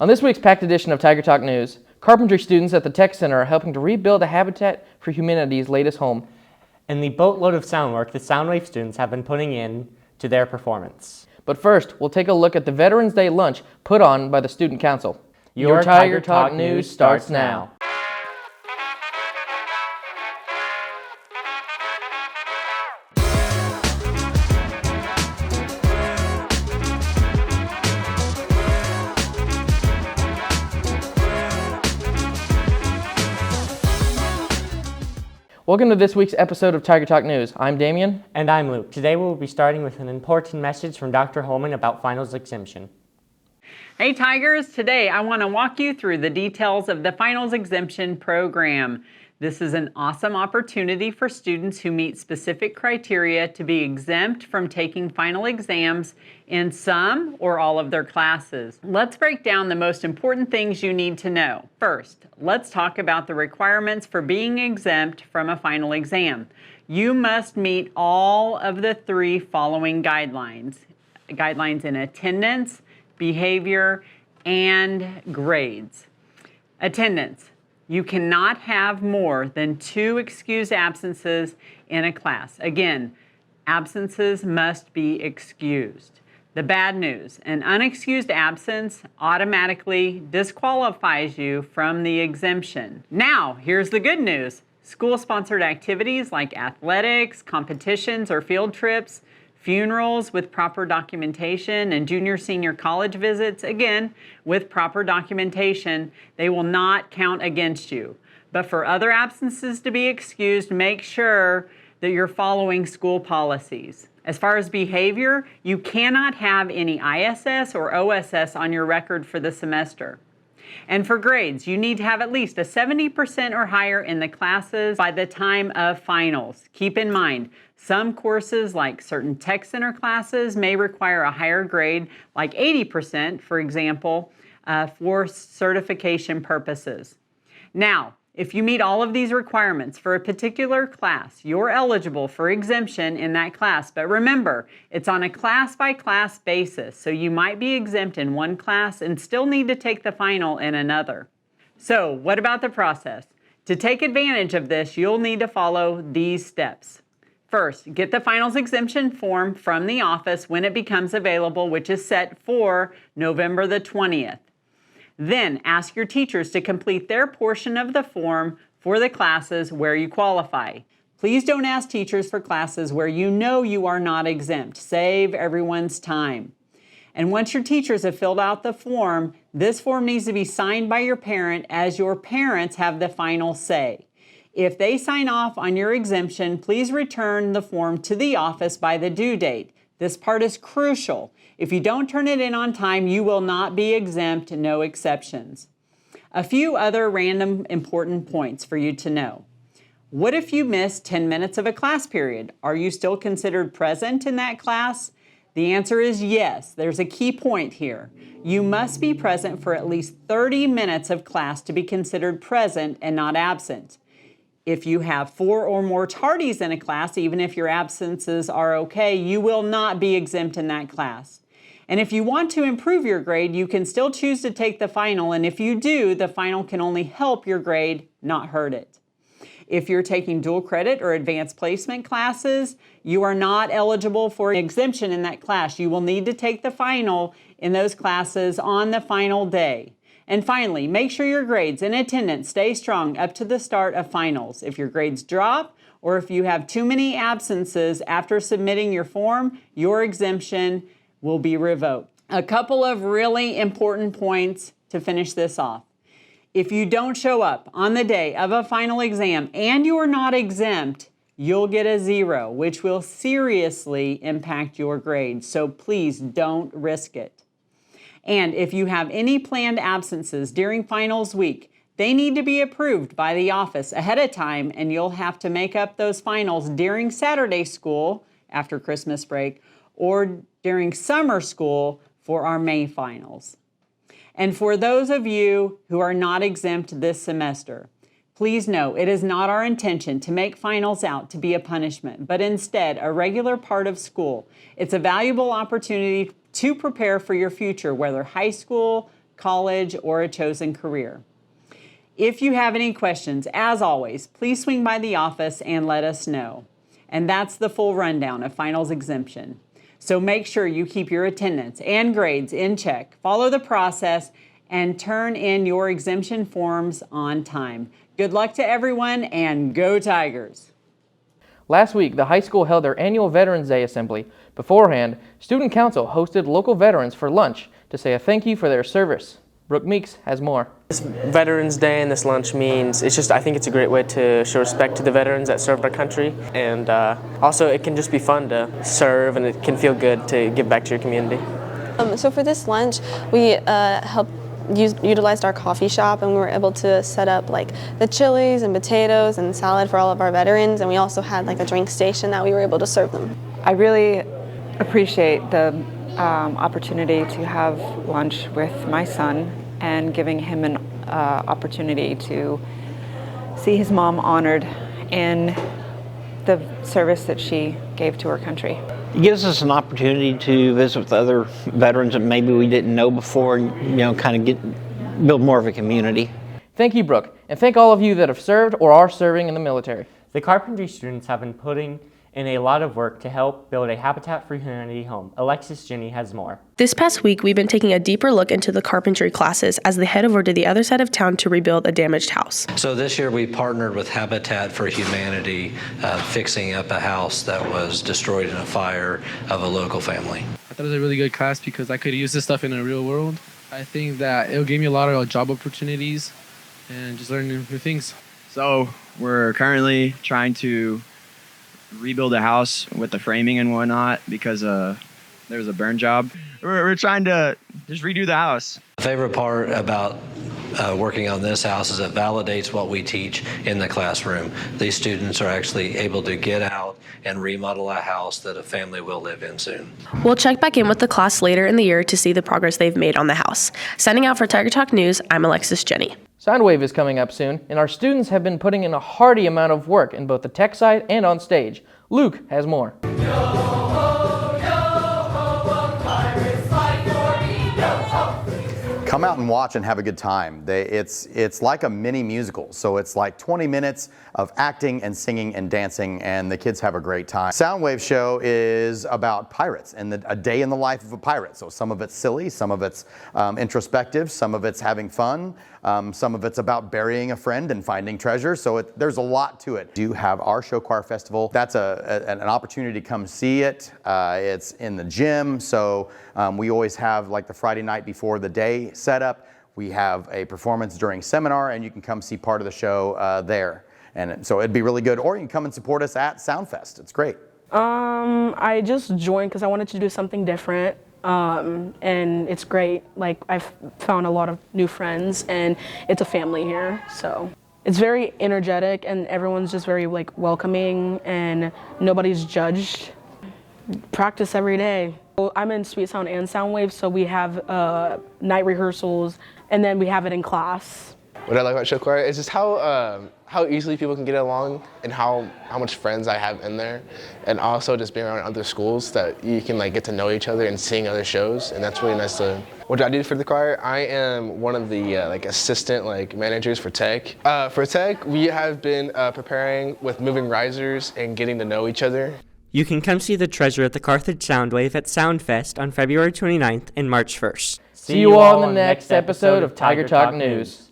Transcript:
On this week's packed edition of Tiger Talk News, Carpentry students at the Tech Center are helping to rebuild a Habitat for Humanity's latest home. And the boatload of sound work the Soundwave students have been putting in to their performance. But first, we'll take a look at the Veterans Day lunch put on by the Student Council. Your Tiger Talk News starts now. Welcome to this week's episode of Tiger Talk News. I'm Damien. And I'm Luke. Today we'll be starting with an important message from Dr. Holman about finals exemption. Hey Tigers, today I want to walk you through the details of the finals exemption program. This is an awesome opportunity for students who meet specific criteria to be exempt from taking final exams in some or all of their classes. Let's break down the most important things you need to know. First, let's talk about the requirements for being exempt from a final exam. You must meet all of the three following guidelines. Guidelines in attendance, behavior, and grades. Attendance. You cannot have more than 2 excused absences in a class. Again, absences must be excused. The bad news, an unexcused absence automatically disqualifies you from the exemption. Now, here's the good news. School-sponsored activities like athletics, competitions, or field trips, funerals with proper documentation, and junior-senior college visits, again, with proper documentation, they will not count against you. But for other absences to be excused, make sure that you're following school policies. As far as behavior, you cannot have any ISS or OSS on your record for the semester. And for grades, you need to have at least a 70% or higher in the classes by the time of finals. Keep in mind, some courses like certain Tech Center classes may require a higher grade, like 80%, for example, for certification purposes. Now, if you meet all of these requirements for a particular class, you're eligible for exemption in that class. But remember, it's on a class-by-class basis, so you might be exempt in one class and still need to take the final in another. So, what about the process? To take advantage of this, you'll need to follow these steps. First, get the finals exemption form from the office when it becomes available, which is set for November the 20th. Then ask your teachers to complete their portion of the form for the classes where you qualify. Please don't ask teachers for classes where you know you are not exempt. Save everyone's time. And once your teachers have filled out the form, this form needs to be signed by your parent, as your parents have the final say. If they sign off on your exemption, please return the form to the office by the due date. This part is crucial. If you don't turn it in on time, you will not be exempt, no exceptions. A few other random important points for you to know. What if you miss 10 minutes of a class period? Are you still considered present in that class? The answer is yes. There's a key point here. You must be present for at least 30 minutes of class to be considered present and not absent. If you have 4 or more tardies in a class, even if your absences are okay, you will not be exempt in that class. And if you want to improve your grade, you can still choose to take the final, and if you do, the final can only help your grade, not hurt it. If you're taking dual credit or advanced placement classes, you are not eligible for an exemption in that class. You will need to take the final in those classes on the final day. And finally, make sure your grades and attendance stay strong up to the start of finals. If your grades drop, or if you have too many absences after submitting your form, your exemption will be revoked. A couple of really important points to finish this off. If you don't show up on the day of a final exam and you are not exempt, you'll get a 0, which will seriously impact your grade. So please don't risk it. And if you have any planned absences during finals week, they need to be approved by the office ahead of time, and you'll have to make up those finals during Saturday school after Christmas break or during summer school for our May finals. And for those of you who are not exempt this semester, please know it is not our intention to make finals out to be a punishment, but instead a regular part of school. It's a valuable opportunity to prepare for your future, whether high school, college, or a chosen career. If you have any questions, as always, please swing by the office and let us know. And that's the full rundown of finals exemption. So make sure you keep your attendance and grades in check, follow the process, and turn in your exemption forms on time. Good luck to everyone, and go Tigers! Last week, the high school held their annual Veterans Day assembly. Beforehand, Student Council hosted local veterans for lunch to say a thank you for their service. Brooke Meeks has more. This Veterans Day and this lunch means, I think it's a great way to show respect to the veterans that served our country. And also it can just be fun to serve, and it can feel good to give back to your community. So for this lunch, we utilized our coffee shop, and we were able to set up like the chilies and potatoes and salad for all of our veterans, and we also had like a drink station that we were able to serve them. I really appreciate the opportunity to have lunch with my son and giving him an opportunity to see his mom honored in the service that she gave to her country. It gives us an opportunity to visit with other veterans that maybe we didn't know before, and kind of build more of a community. Thank you, Brooke, and thank all of you that have served or are serving in the military. The Carpentry students have been putting in a lot of work to help build a Habitat for Humanity home. Alexis Jenny has more. This past week, we've been taking a deeper look into the carpentry classes as they head over to the other side of town to rebuild a damaged house. So this year we partnered with Habitat for Humanity, fixing up a house that was destroyed in a fire of a local family. I thought it was a really good class because I could use this stuff in the real world. I think that it'll give me a lot of job opportunities and just learning new things. So we're currently trying to rebuild a house with the framing and whatnot because there was a burn job. We're trying to just redo the house. The favorite part about working on this house is it validates what we teach in the classroom. These students are actually able to get out and remodel a house that a family will live in soon. We'll check back in with the class later in the year to see the progress they've made on the house. Signing out for Tiger Talk News, I'm Alexis Jenny. Soundwave is coming up soon, and our students have been putting in a hearty amount of work in both the tech side and on stage. Luke has more. Come out and watch and have a good time. It's like a mini musical, so it's like 20 minutes of acting and singing and dancing, and the kids have a great time. Soundwave show is about pirates and a day in the life of a pirate. So some of it's silly, some of it's introspective, some of it's having fun, some of it's about burying a friend and finding treasure. So there's a lot to it. Do have our show choir festival. That's an opportunity to come see it. It's in the gym, so we always have like the Friday night before the day set up. We have a performance during seminar, and you can come see part of the show there. And so it'd be really good. Or you can come and support us at Soundfest. It's great. I just joined because I wanted to do something different. And it's great. Like, I've found a lot of new friends, and it's a family here. So it's very energetic, and everyone's just very like welcoming, and nobody's judged. Practice every day. I'm in Sweet Sound and Soundwave, so we have night rehearsals, and then we have it in class. What I like about show choir is just how easily people can get along, and how much friends I have in there, and also just being around other schools that you can like get to know each other and seeing other shows, and that's really nice to. What do I do for the choir? I am one of the assistant managers for tech. For tech, we have been preparing with moving risers and getting to know each other. You can come see the treasure at the Carthage Soundwave at Soundfest on February 29th and March 1st. See you all in the next episode of Tiger Talk News.